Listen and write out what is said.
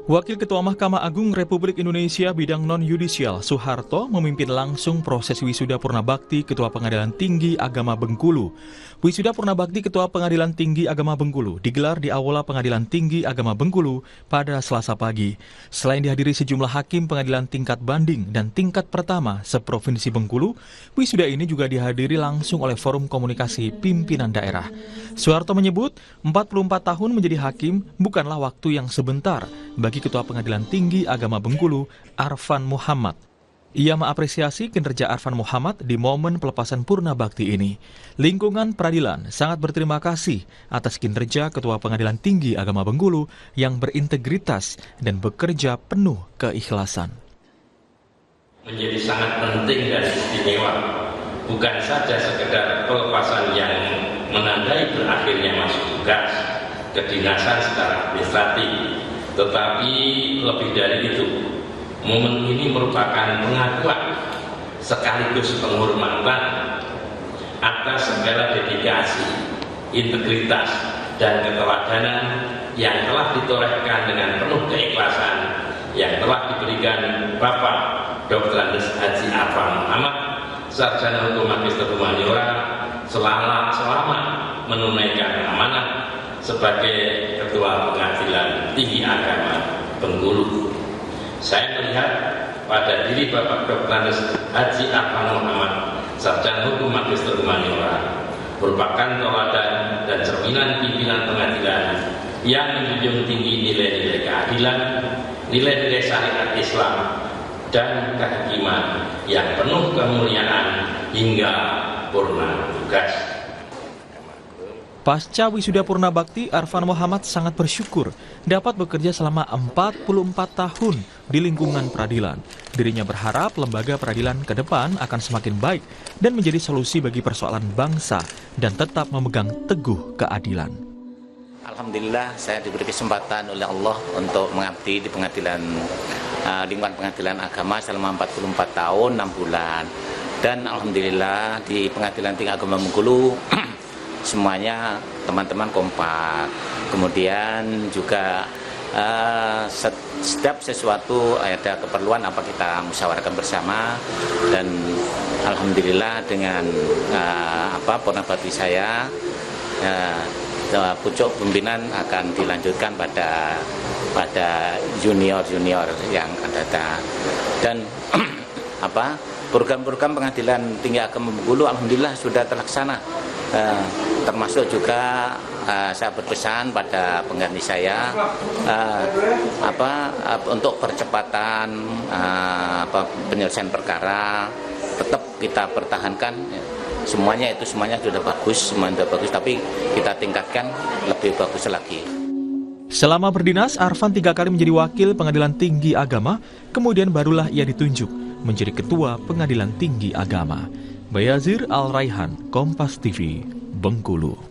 Wakil Ketua Mahkamah Agung Republik Indonesia bidang non-yudisial Soeharto memimpin langsung proses wisuda Purnabakti Ketua Pengadilan Tinggi Agama Bengkulu. Wisuda Purnabakti Ketua Pengadilan Tinggi Agama Bengkulu digelar di Aula Pengadilan Tinggi Agama Bengkulu pada Selasa pagi. Selain dihadiri sejumlah hakim pengadilan tingkat banding dan tingkat pertama seprovinsi Bengkulu, wisuda ini juga dihadiri langsung oleh Forum Komunikasi Pimpinan Daerah. Soeharto menyebut 44 tahun menjadi hakim bukanlah waktu yang sebentar bagi Ketua Pengadilan Tinggi Agama Bengkulu, Arfan Muhammad. Ia mengapresiasi kinerja Arfan Muhammad di momen pelepasan Purnabakti ini. Lingkungan peradilan sangat berterima kasih atas kinerja Ketua Pengadilan Tinggi Agama Bengkulu yang berintegritas dan bekerja penuh keikhlasan. Menjadi sangat penting dan istimewa, bukan saja sekedar pelepasan yang menandai berakhirnya masuk tugas kedinasan secara administratif, tetapi lebih dari itu, momen ini merupakan pengakuan sekaligus penghormatan atas segala dedikasi, integritas, dan keteladanan yang telah ditorehkan dengan penuh keikhlasan yang telah diberikan Bapak Dr. Andes Haji Arfan Muhammad, Sarjana Hukum Magister Humaniora, selama menunaikan amanah sebagai Ketua Pengadilan Tinggi Agama Bengkulu. Saya melihat pada diri Bapak Dr. Andes Haji Arfan Muhammad, Sarjana Hukum Magister Humaniora, merupakan teladan dan cerminan pimpinan pengadilan yang menjunjung tinggi nilai-nilai keadilan, nilai-nilai syariat Islam, dan kehakiman yang penuh kemuliaan hingga purna tugas. Pasca wisuda Purnabakti, Arfan Muhammad sangat bersyukur dapat bekerja selama 44 tahun di lingkungan peradilan. Dirinya berharap lembaga peradilan ke depan akan semakin baik dan menjadi solusi bagi persoalan bangsa dan tetap memegang teguh keadilan. Alhamdulillah saya diberi kesempatan oleh Allah untuk mengabdi di pengadilan lingkungan pengadilan agama selama 44 tahun 6 bulan. Dan alhamdulillah di Pengadilan Tinggi Agama Bengkulu semuanya teman-teman kompak. Kemudian juga setiap sesuatu ada keperluan apa kita musyawarahkan bersama, dan alhamdulillah dengan Purnabakti saya pucuk pimpinan akan dilanjutkan pada junior-junior yang akan datang. Dan program-program Pengadilan Tinggi Agama Bengkulu alhamdulillah sudah terlaksana. Termasuk juga saya berpesan pada pengganti saya untuk percepatan penyelesaian perkara tetap kita pertahankan. Semuanya sudah bagus, tapi kita tingkatkan lebih bagus lagi. Selama berdinas, Arfan 3 kali menjadi wakil Pengadilan Tinggi Agama, kemudian barulah ia ditunjuk menjadi Ketua Pengadilan Tinggi Agama. Bayazir Al-Raihan, Kompas TV, Bengkulu.